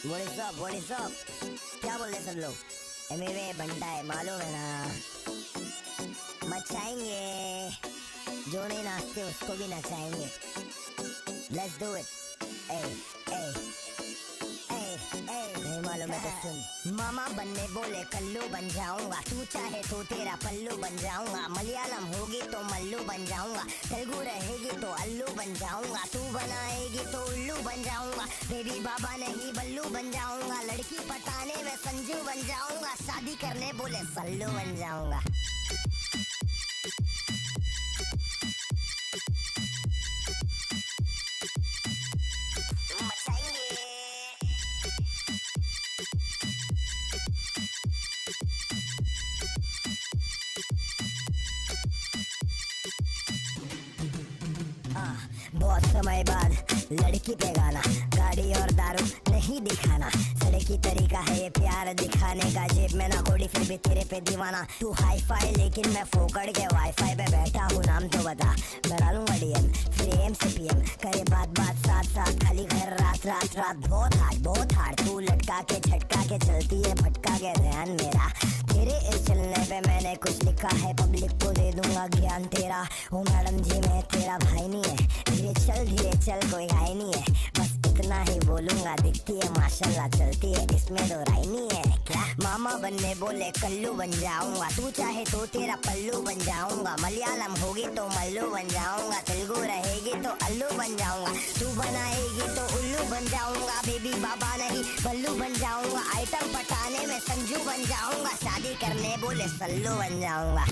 What is up? क्या बोल रहे सब लोग? एमवे बनता है, मालूम है ना। मचाएंगे, जो नहीं नाचते उसको भी नचाएंगे। Let's do it. ए ए नहीं मालूम है तो सुन। मामा बनने बोले कल्लू बन जाऊंगा, तू चाहे तो तेरा पल्लू बन जाऊंगा। मलयालम होगी तो मल्लू बन जाऊंगा, तेलुगु रहेगी तो अल्लू बन जाऊंगा। तू बनाएगी तो उल्लू बन जाऊंगा, बेबी बाबा नहीं बल्लू बन जाऊंगा। लड़की पटाने में संजू बन जाऊंगा, शादी करने बोले सल्लू बन जाऊंगा। बहुत समय बाद लड़की पे गाना, गाड़ी और दारू नहीं दिखाना। सड़की तरीका है ये प्यार दिखाने का, जेब में ना कोड़ी फिर भी तेरे पे दीवाना। तू हाई फाई लेकिन मैं फोकड़ के वाईफाई पे बैठा हूँ, नाम तो बता। मैं डालूंगा डीएम फिर एम से पीएम, करे बात बात साथ साथ, खाली घर रात रात रात। बहुत हार्ड तू लटका के झटका के चलती है, भटका के ध्यान मेरा। तेरे इस चलने पे मैंने कुछ लिखा है, पब्लिक को दे दूंगा ज्ञान तेरा। ओ मैडम जी मैं तेरा भाई नहीं है, धीरे चल कोई हाई नहीं है। बस इतना ही बोलूंगा, दिखती है माशाल्लाह चलती है, इसमें दो राय नहीं है क्या। मामा बनने बोले कल्लू बन जाऊंगा, तू चाहे तो तेरा पल्लू बन जाऊंगा। मलयालम होगी तो मल्लू बन जाऊंगा, तेलुगु रहेगी तो अल्लू बन जाऊंगा। तू बनाएगी तो उल्लू बन जाऊंगा, बेबी बाबा नहीं बल्लू बन जाऊंगा। आइटम पटाने में संजू बन जाऊंगा, शादी करने बोले सल्लू बन जाऊंगा।